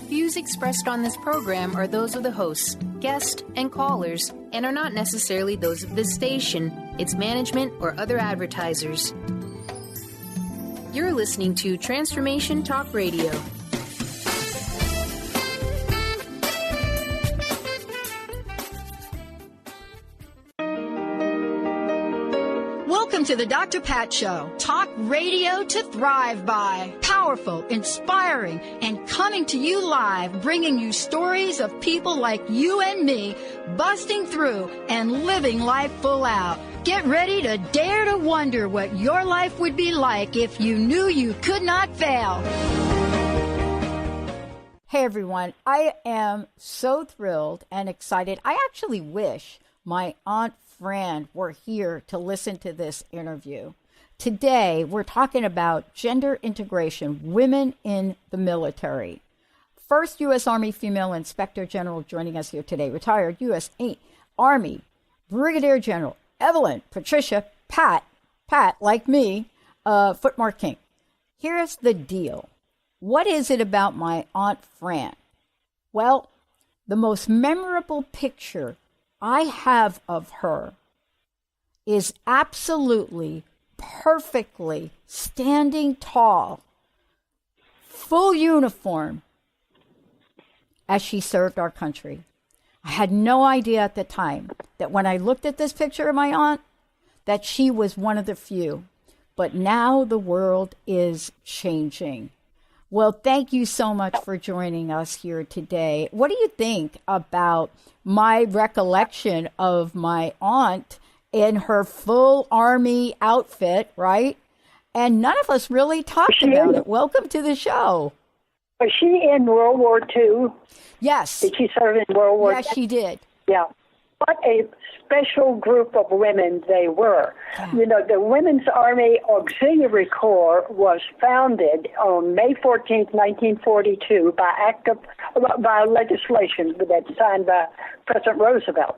Views expressed on this program are those of the hosts, guests, and callers, and are not necessarily those of this station, its management, or other advertisers. You're listening to Transformation Talk Radio. Welcome to the Dr. Pat Show. Talk radio to thrive by. Powerful, inspiring, and coming to you live, bringing you stories of people like you and me, busting through and living life full out. Get ready to dare to wonder what your life would be like if you knew you could not fail. Hey everyone, I am so thrilled and excited. I actually wish my Aunt Fran were here to listen to this interview. Today, we're talking about gender integration, women in the military. First U.S. Army female Inspector General joining us here today, retired U.S. Army Brigadier General Evelyn, Patricia, Pat, like me, Foote King. Here's the deal. What is it about my Aunt Fran? Well, the most memorable picture I have of her is absolutely, perfectly standing tall, full uniform, as she served our country. I had no idea at the time that when I looked at this picture of my aunt, that she was one of the few. But now the world is changing. Well, thank you so much for joining us here today. What do you think about my recollection of my aunt in her full Army outfit, right? And none of us really talked about it. Welcome to the show. Was she in World War II? Yes. Did she serve in World War II? Yes, she did. Yeah. What a special group of women they were. Yeah. You know, the Women's Army Auxiliary Corps was founded on May 14th, 1942 by legislation that's signed by President Roosevelt.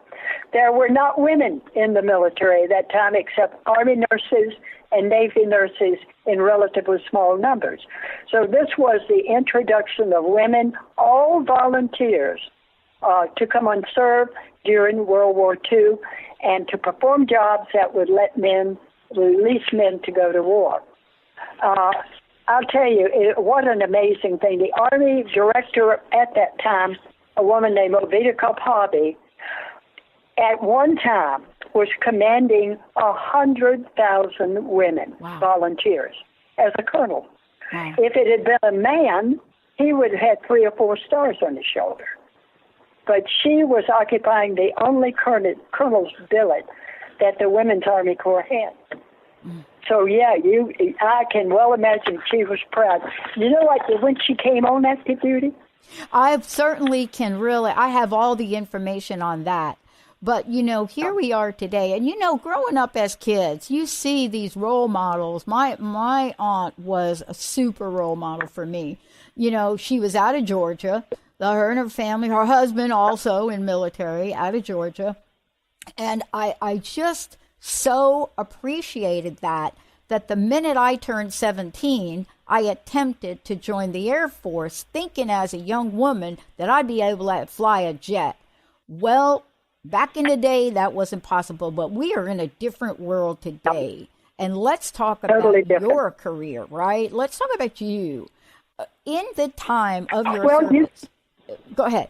There were not women in the military at that time except Army nurses and Navy nurses in relatively small numbers. So this was the introduction of women, all volunteers, to come and serve during World War II and to perform jobs that would release men to go to war. I'll tell you, what an amazing thing. The Army director at that time, a woman named Ovita Kophabi, at one time was commanding 100,000 women, volunteers, as a colonel. Wow. If it had been a man, he would have had 3 or 4 stars on his shoulder. But she was occupying the only colonel's billet that the Women's Army Corps had. Mm. So, yeah, I can well imagine she was proud. You know, like when she came on active duty? I certainly can I have all the information on that. But, you know, here we are today. And, you know, growing up as kids, you see these role models. My aunt was a super role model for me. You know, she was out of Georgia. Her and her family, her husband also in military, out of Georgia. And I just so appreciated that the minute I turned 17, I attempted to join the Air Force, thinking as a young woman that I'd be able to fly a jet. Well, back in the day, that wasn't possible, but we are in a different world today. And let's talk about your career, right? Let's talk about you. In the time of your service. Go ahead.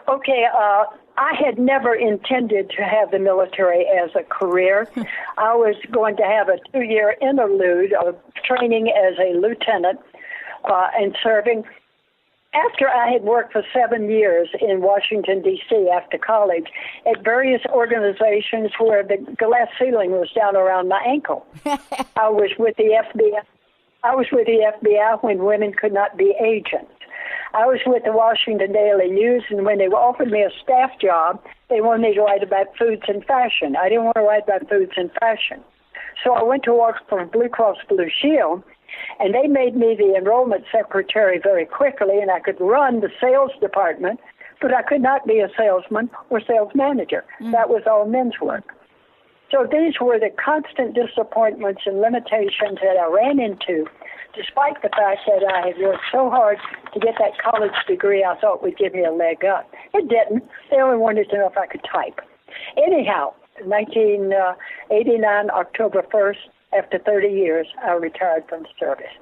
Okay, I had never intended to have the military as a career. I was going to have a 2-year interlude of training as a lieutenant and serving. After I had worked for 7 years in Washington, D.C. after college at various organizations where the glass ceiling was down around my ankle. I was with the FBI. When women could not be agents. I was with the Washington Daily News, and when they offered me a staff job, they wanted me to write about foods and fashion. I didn't want to write about foods and fashion. So I went to work for Blue Cross Blue Shield, and they made me the enrollment secretary very quickly, and I could run the sales department, but I could not be a salesman or sales manager. That was all men's work. So these were the constant disappointments and limitations that I ran into, despite the fact that I had worked so hard to get that college degree I thought would give me a leg up. It didn't. They only wanted to know if I could type. Anyhow, 1989, October 1st, after 30 years, I retired from the service.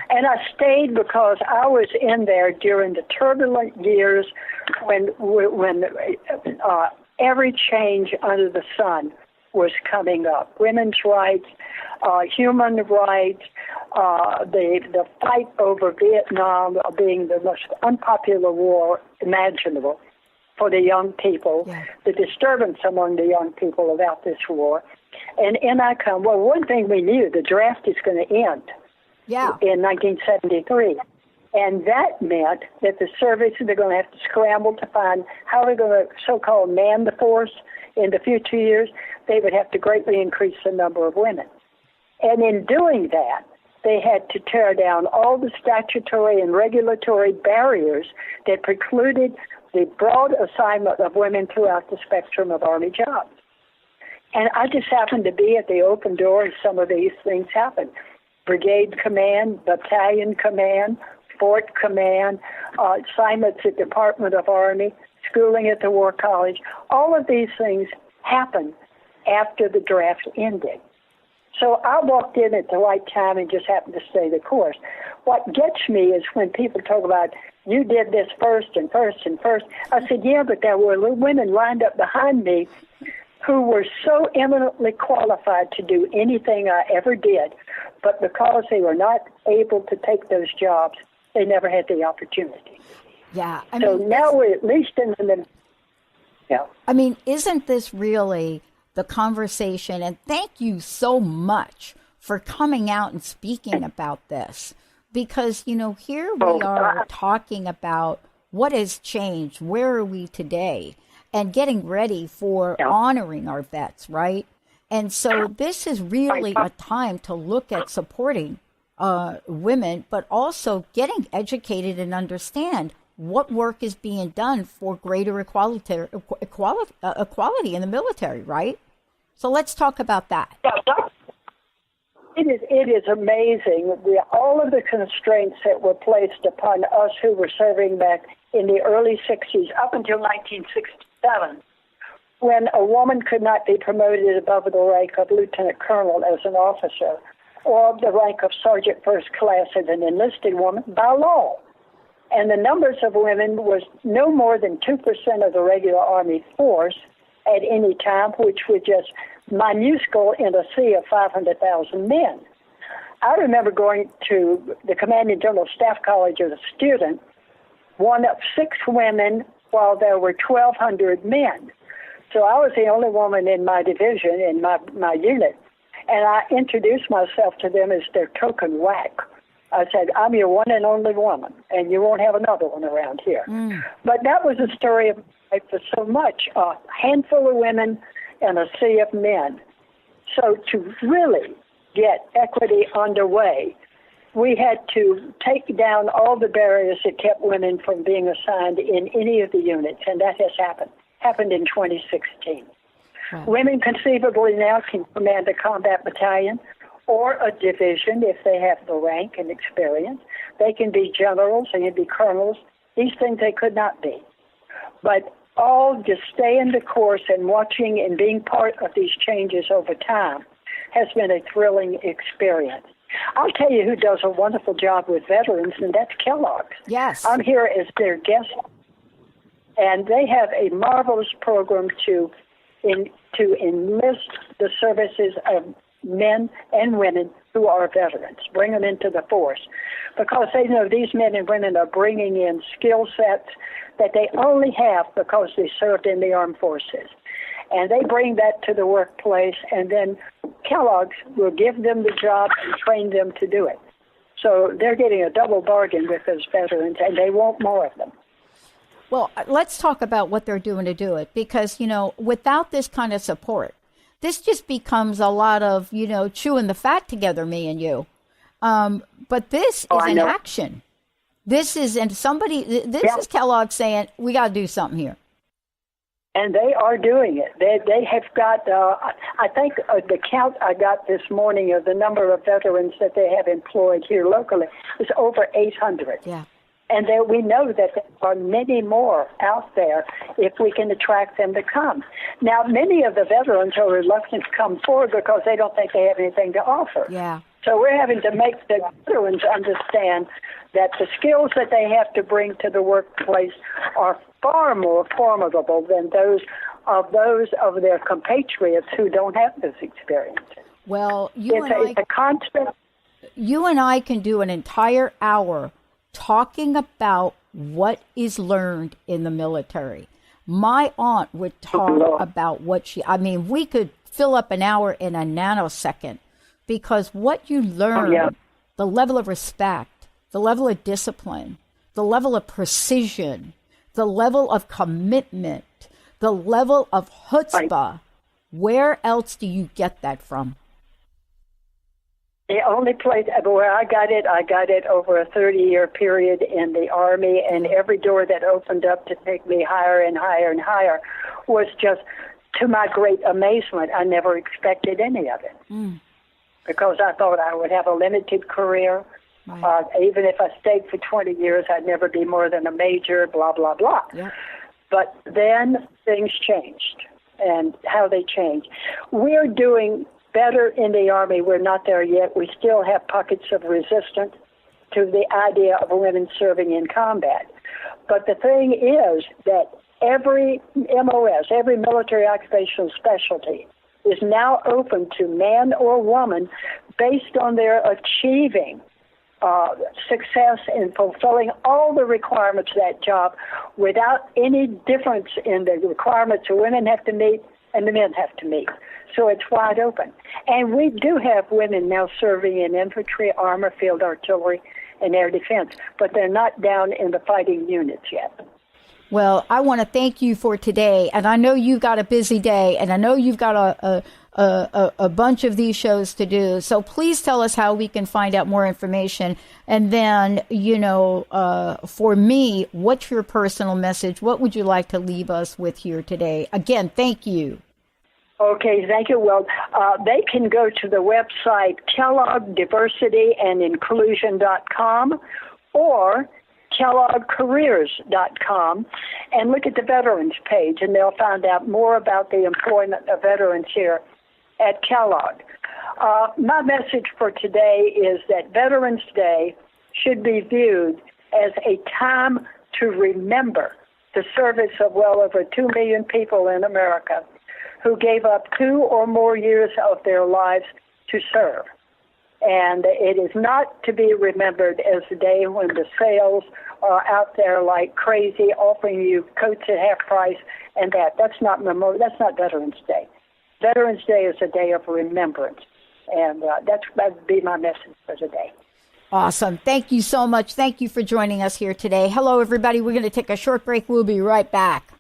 And I stayed because I was in there during the turbulent years when every change under the sun was coming up. Women's rights, human rights, the fight over Vietnam being the most unpopular war imaginable for the young people, the disturbance among the young people about this war. And in I come. Well, one thing we knew, the draft is going to end in 1973. And that meant that the service, they're going to have to scramble to find how they're going to so-called man the force in the future years. They would have to greatly increase the number of women. And in doing that, they had to tear down all the statutory and regulatory barriers that precluded the broad assignment of women throughout the spectrum of Army jobs. And I just happened to be at the open door as some of these things happened. Brigade command, battalion command, fort command, assignments at Department of Army, schooling at the War College. All of these things happened after the draft ended. So I walked in at the right time and just happened to stay the course. What gets me is when people talk about, you did this first and first and first. I said, yeah, but there were women lined up behind me who were so eminently qualified to do anything I ever did, but because they were not able to take those jobs, they never had the opportunity. Yeah. So now we're at least in the middle. Yeah. I mean, isn't this really the conversation? And thank you so much for coming out and speaking about this. Because, you know, here we are talking about what has changed, where are we today, and getting ready for honoring our vets, right? And so this is really a time to look at supporting women, but also getting educated and understand what work is being done for greater equality in the military, right? So let's talk about that. It is amazing, all of the constraints that were placed upon us who were serving back in the early 60s up until 1967, when a woman could not be promoted above the rank of lieutenant colonel as an officer or the rank of sergeant first class as an enlisted woman by law. And the numbers of women was no more than 2% of the regular Army force at any time, which was just minuscule in a sea of 500,000 men. I remember going to the Commanding General Staff College as a student, one of 6 women while there were 1,200 men. So I was the only woman in my division, in my unit, and I introduced myself to them as their token whack. I said, I'm your one and only woman, and you won't have another one around here. But that was a story of life for so much, a handful of women and a sea of men. So to really get equity underway, we had to take down all the barriers that kept women from being assigned in any of the units, and that has happened in 2016. Wow. Women conceivably now can command a combat battalion or a division if they have the rank and experience. They can be generals, they can be colonels. These things they could not be. But all just staying the course and watching and being part of these changes over time has been a thrilling experience. I'll tell you who does a wonderful job with veterans, and that's Kellogg. Yes. I'm here as their guest, and they have a marvelous program to enlist the services of men and women who are veterans, bring them into the force, because they know these men and women are bringing in skill sets that they only have because they served in the armed forces. And they bring that to the workplace, and then Kellogg's will give them the job and train them to do it. So they're getting a double bargain with those veterans, and they want more of them. Well, let's talk about what they're doing to do it, because, you know, without this kind of support, this just becomes a lot of, you know, chewing the fat together, me and you. But this is an action. This is, and somebody, this is Kellogg saying, we got to do something here. And they are doing it. They have got, I think the count I got this morning of the number of veterans that they have employed here locally is over 800. Yeah. And we know that there are many more out there if we can attract them to come. Now, many of the veterans are reluctant to come forward because they don't think they have anything to offer. Yeah. So we're having to make the veterans understand that the skills that they have to bring to the workplace are far more formidable than those of their compatriots who don't have this experience. Well, it's a constant. You and I can do an entire hour talking about what is learned in the military. My aunt would talk about we could fill up an hour in a nanosecond, because what you learn, the level of respect, the level of discipline, the level of precision, the level of commitment, the level of chutzpah, where else do you get that from? The only place where I got it over a 30-year period in the Army, and every door that opened up to take me higher and higher and higher was just, to my great amazement, I never expected any of it. Because I thought I would have a limited career. Right. Even if I stayed for 20 years, I'd never be more than a major, blah, blah, blah. Yeah. But then things changed, and how they changed. We're doing better in the Army. We're not there yet. We still have pockets of resistance to the idea of women serving in combat. But the thing is that every MOS, every military occupational specialty, is now open to man or woman based on their achieving success in fulfilling all the requirements of that job without any difference in the requirements the women have to meet and the men have to meet. So it's wide open. And we do have women now serving in infantry, armor, field artillery, and air defense, but they're not down in the fighting units yet. Well, I want to thank you for today, and I know you've got a busy day, and I know you've got a bunch of these shows to do. So please tell us how we can find out more information. And then, for me, what's your personal message? What would you like to leave us with here today? Again, thank you. Okay, thank you. Well, they can go to the website kelloggdiversityandinclusion.com or kelloggcareers.com and look at the veterans page, and they'll find out more about the employment of veterans here at Kellogg. My message for today is that Veterans Day should be viewed as a time to remember the service of well over 2 million people in America who gave up 2 or more years of their lives to serve. And it is not to be remembered as the day when the sales are out there like crazy, offering you coats at half price and that. That's not Veterans Day. Veterans Day is a day of remembrance, and that would be my message for today. Awesome. Thank you so much. Thank you for joining us here today. Hello, everybody. We're going to take a short break. We'll be right back.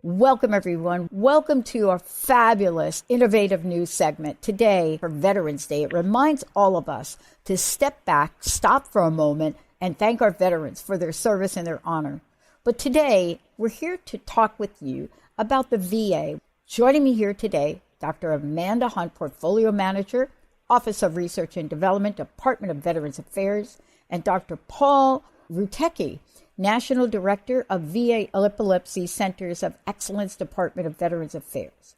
Welcome, everyone. Welcome to our fabulous, innovative news segment. Today, for Veterans Day, it reminds all of us to step back, stop for a moment, and thank our veterans for their service and their honor. But today, we're here to talk with you about the VA. Joining me here today, Dr. Amanda Hunt, Portfolio Manager, Office of Research and Development, Department of Veterans Affairs, and Dr. Paul Rutecki, National Director of VA Epilepsy Centers of Excellence, Department of Veterans Affairs.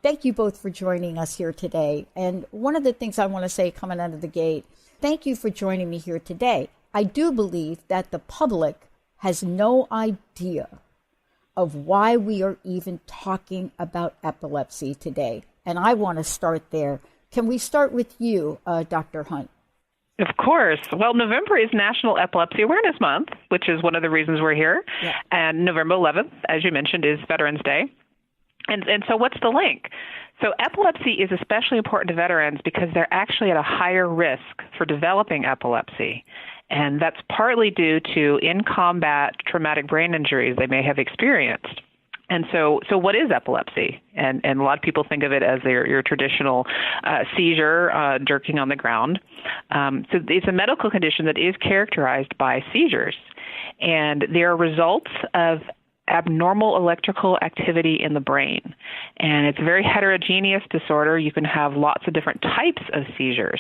Thank you both for joining us here today. And one of the things I want to say coming out of the gate, thank you for joining me here today. I do believe that the public has no idea of why we are even talking about epilepsy today. And I want to start there. Can we start with you, Dr. Hunt? Of course. Well, November is National Epilepsy Awareness Month, which is one of the reasons we're here. Yeah. And November 11th, as you mentioned, is Veterans Day. And so what's the link? So epilepsy is especially important to veterans because they're actually at a higher risk for developing epilepsy. And that's partly due to in-combat traumatic brain injuries they may have experienced. And so what is epilepsy? And a lot of people think of it as your traditional seizure, jerking on the ground. So it's a medical condition that is characterized by seizures. And they are results of abnormal electrical activity in the brain. And it's a very heterogeneous disorder. You can have lots of different types of seizures.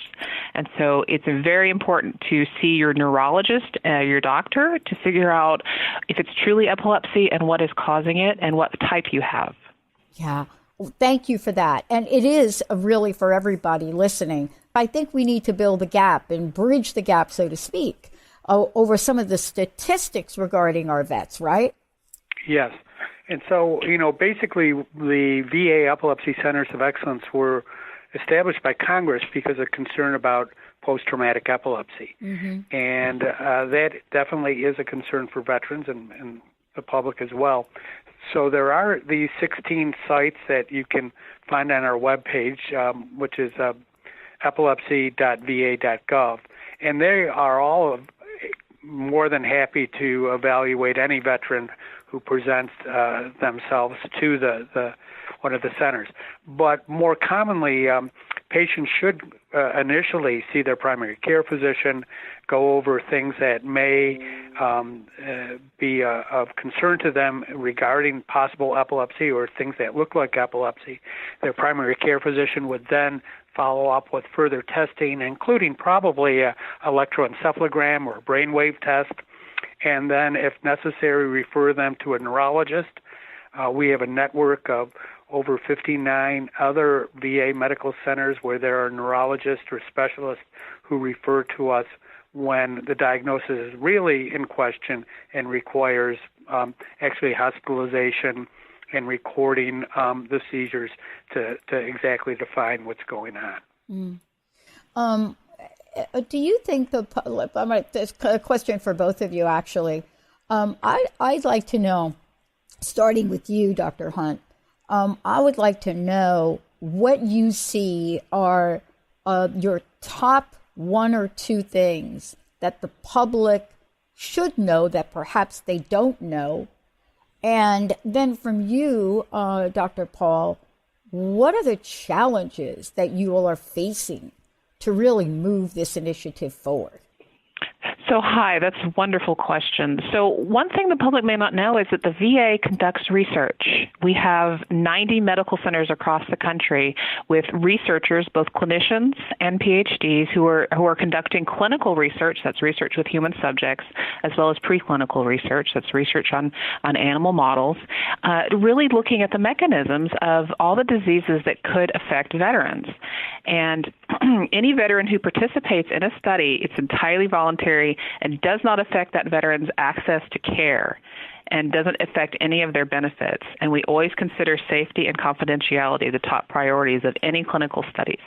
And so it's very important to see your neurologist, your doctor, to figure out if it's truly epilepsy and what is causing it and what type you have. Yeah. Well, thank you for that. And it is really for everybody listening. I think we need to build a gap and bridge the gap, so to speak, over some of the statistics regarding our vets, right? Yes. And so, basically the VA Epilepsy Centers of Excellence were established by Congress because of concern about post-traumatic epilepsy. Mm-hmm. And that definitely is a concern for veterans and the public as well. So there are these 16 sites that you can find on our webpage, which is epilepsy.va.gov. And they are all more than happy to evaluate any veteran who presents themselves to the one of the centers. But more commonly, patients should initially see their primary care physician, go over things that may be of concern to them regarding possible epilepsy or things that look like epilepsy. Their primary care physician would then follow up with further testing, including probably an electroencephalogram or a brainwave test, and then, if necessary, refer them to a neurologist. We have a network of over 59 other VA medical centers where there are neurologists or specialists who refer to us when the diagnosis is really in question and requires actually hospitalization and recording the seizures to exactly define what's going on. Do you think this a question for both of you, actually. I'd like to know, starting with you, Dr. Hunt, I would like to know what you see are your top one or two things that the public should know that perhaps they don't know. And then from you, Dr. Paul, what are the challenges that you all are facing to really move this initiative forward? So, hi, that's a wonderful question. So one thing the public may not know is that the VA conducts research. We have 90 medical centers across the country with researchers, both clinicians and PhDs, who are conducting clinical research, that's research with human subjects, as well as preclinical research, that's research on animal models, really looking at the mechanisms of all the diseases that could affect veterans. And any veteran who participates in a study, it's entirely voluntary and does not affect that veteran's access to care and doesn't affect any of their benefits. And we always consider safety and confidentiality the top priorities of any clinical studies.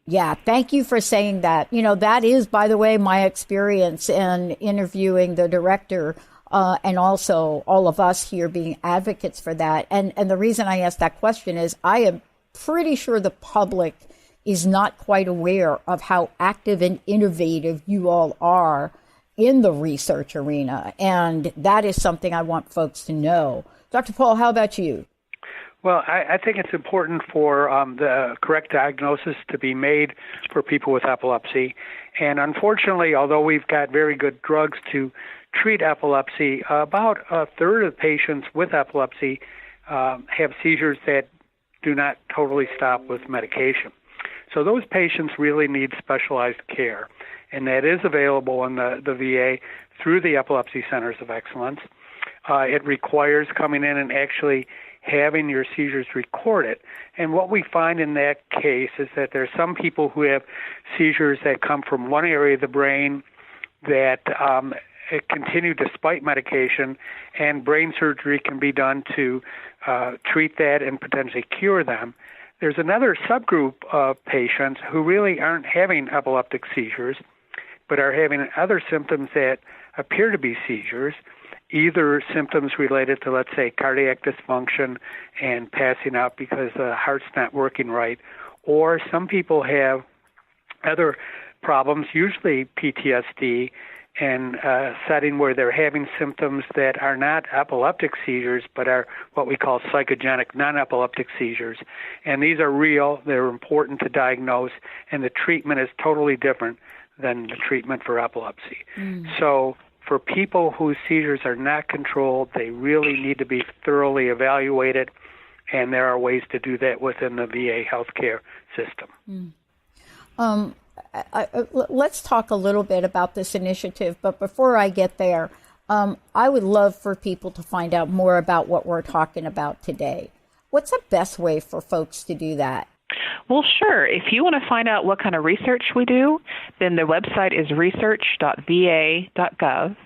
Yeah, thank you for saying that. That is, by the way, my experience in interviewing the director and also all of us here being advocates for that. And the reason I asked that question is I am pretty sure the public is not quite aware of how active and innovative you all are in the research arena. And that is something I want folks to know. Dr. Paul, how about you? Well, I think it's important for the correct diagnosis to be made for people with epilepsy. And unfortunately, although we've got very good drugs to treat epilepsy, about a third of patients with epilepsy have seizures that do not totally stop with medication. So those patients really need specialized care, and that is available in the VA through the Epilepsy Centers of Excellence. It requires coming in and actually having your seizures recorded. And what we find in that case is that there are some people who have seizures that come from one area of the brain that continue despite medication, and brain surgery can be done to treat that and potentially cure them. There's another subgroup of patients who really aren't having epileptic seizures, but are having other symptoms that appear to be seizures, either symptoms related to, let's say, cardiac dysfunction and passing out because the heart's not working right, or some people have other problems, usually PTSD, in a setting where they're having symptoms that are not epileptic seizures, but are what we call psychogenic non-epileptic seizures. And these are real, they're important to diagnose, and the treatment is totally different than the treatment for epilepsy. So for people whose seizures are not controlled, they really need to be thoroughly evaluated, and there are ways to do that within the VA healthcare system. Let's talk a little bit about this initiative, but before I get there, I would love for people to find out more about what we're talking about today. What's the best way for folks to do that? Well, sure. If you want to find out what kind of research we do, then the website is research.va.gov.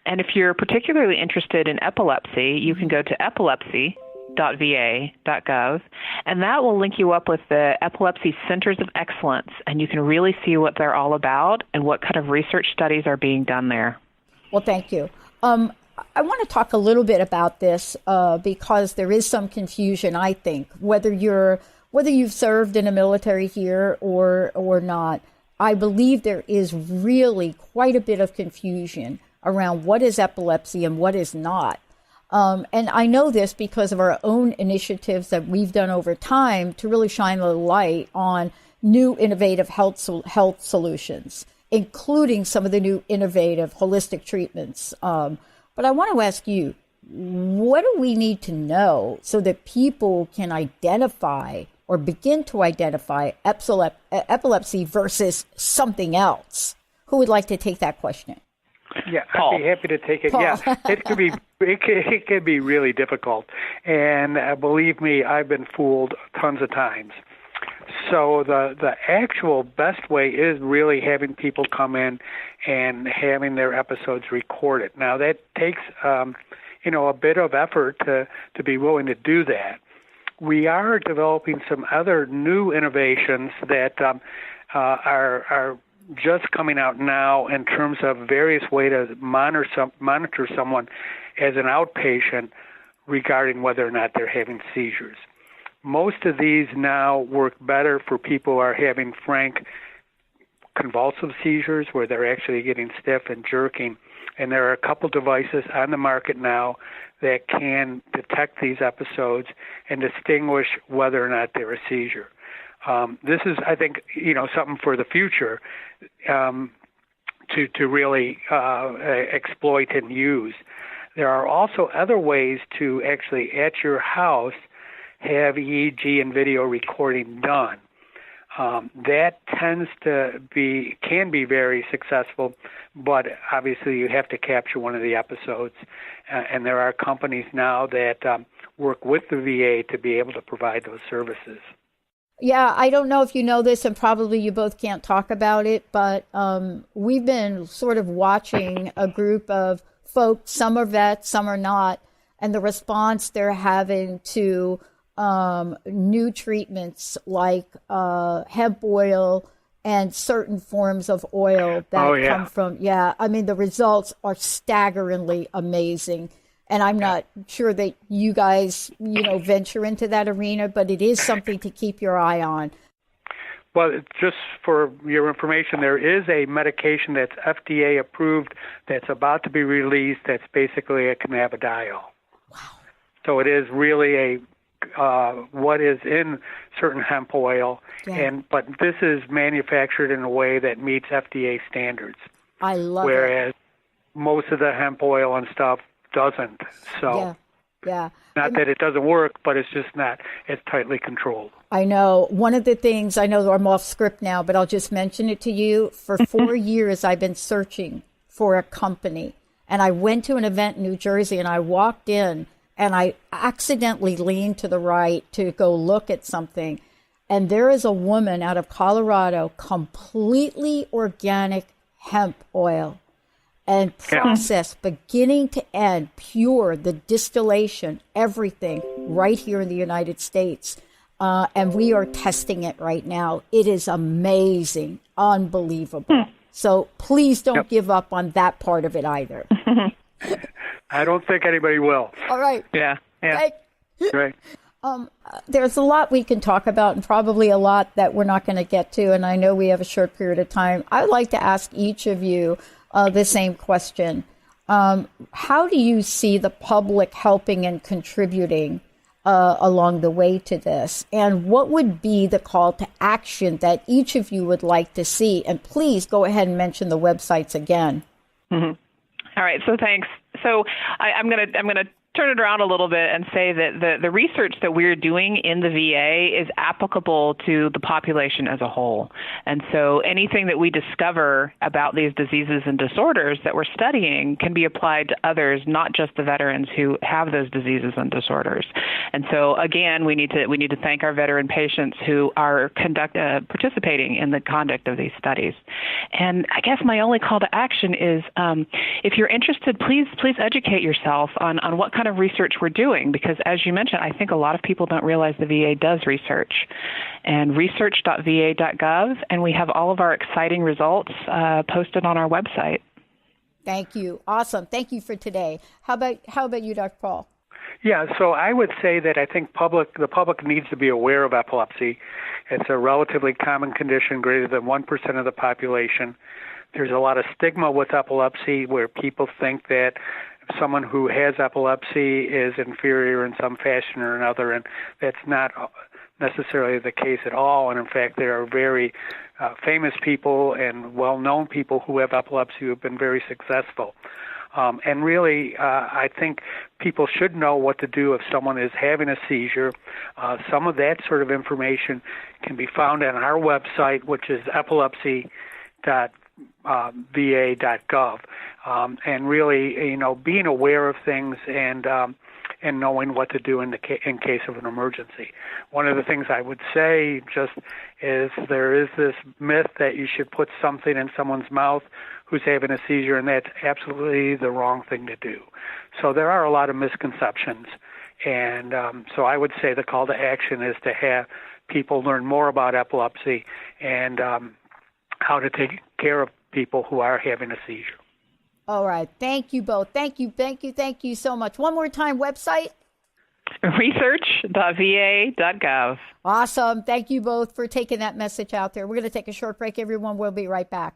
And if you're particularly interested in epilepsy, you can go to epilepsy.va.gov, and that will link you up with the Epilepsy Centers of Excellence, and you can really see what they're all about and what kind of research studies are being done there. Well, thank you. I want to talk a little bit about this because there is some confusion, I think, whether you've served in a military here or not. I believe there is really quite a bit of confusion around what is epilepsy and what is not. And I know this because of our own initiatives that we've done over time to really shine a light on new innovative health solutions, including some of the new innovative holistic treatments. But I want to ask you, what do we need to know so that people can identify or begin to identify epilepsy versus something else? Who would like to take that question? Yeah, Paul. I'd be happy to take it. Paul. Yeah, it can be really difficult, and believe me, I've been fooled tons of times. So the actual best way is really having people come in and having their episodes recorded. Now that takes a bit of effort to be willing to do that. We are developing some other new innovations that are just coming out now in terms of various ways to monitor someone as an outpatient regarding whether or not they're having seizures. Most of these now work better for people who are having frank convulsive seizures where they're actually getting stiff and jerking. And there are a couple devices on the market now that can detect these episodes and distinguish whether or not they're a seizure. This is, I think, something for the future to really exploit and use. There are also other ways to actually, at your house, have EEG and video recording done. That can be very successful, but obviously you have to capture one of the episodes. And there are companies now that work with the VA to be able to provide those services. Yeah, I don't know if you know this, and probably you both can't talk about it, but we've been sort of watching a group of folks, some are vets, some are not, and the response they're having to new treatments like hemp oil and certain forms of oil that come from, the results are staggeringly amazing. And I'm not sure that you guys, venture into that arena, but it is something to keep your eye on. Well, just for your information, there is a medication that's FDA approved that's about to be released that's basically a cannabidiol. Wow. So it is really what is in certain hemp oil, but this is manufactured in a way that meets FDA standards. I love whereas most of the hemp oil and stuff doesn't. So not that it doesn't work, but it's just not as tightly controlled. I know. One of the things, I know I'm off script now, but I'll just mention it to you. For 4 years, I've been searching for a company. And I went to an event in New Jersey, and I walked in, and I accidentally leaned to the right to go look at something. And there is a woman out of Colorado, completely organic hemp oil. And process beginning to end, pure, the distillation, everything right here in the United States. And we are testing it right now. It is amazing, unbelievable. So please don't give up on that part of it either. I don't think anybody will. All right. Yeah. Right. There's a lot we can talk about and probably a lot that we're not going to get to. And I know we have a short period of time. I'd like to ask each of you, the same question. How do you see the public helping and contributing along the way to this? And what would be the call to action that each of you would like to see? And please go ahead and mention the websites again. Mm-hmm. All right. So thanks. So I'm gonna turn it around a little bit and say that the research that we're doing in the VA is applicable to the population as a whole. And so anything that we discover about these diseases and disorders that we're studying can be applied to others, not just the veterans who have those diseases and disorders. And so again, we need to thank our veteran patients who are participating in the conduct of these studies. And I guess my only call to action is if you're interested, please educate yourself on what kind of research we're doing, because as you mentioned, I think a lot of people don't realize the VA does research. And research.va.gov, and we have all of our exciting results posted on our website. Thank you. Awesome. Thank you for today. How about you, Dr. Paul? Yeah, so I would say that I think the public needs to be aware of epilepsy. It's a relatively common condition, greater than 1% of the population. There's a lot of stigma with epilepsy where people think that someone who has epilepsy is inferior in some fashion or another, and that's not necessarily the case at all. And in fact, there are very famous people and well-known people who have epilepsy who have been very successful. And really, I think people should know what to do if someone is having a seizure. Some of that sort of information can be found on our website, which is epilepsy.va.gov. And really, being aware of things and knowing what to do in case of an emergency. One of the things I would say just is there is this myth that you should put something in someone's mouth who's having a seizure, and that's absolutely the wrong thing to do. So there are a lot of misconceptions. And so I would say the call to action is to have people learn more about epilepsy and how to take care of people who are having a seizure. All right. Thank you both. Thank you so much. One more time, website? Research.va.gov. Awesome. Thank you both for taking that message out there. We're going to take a short break, everyone. We'll be right back.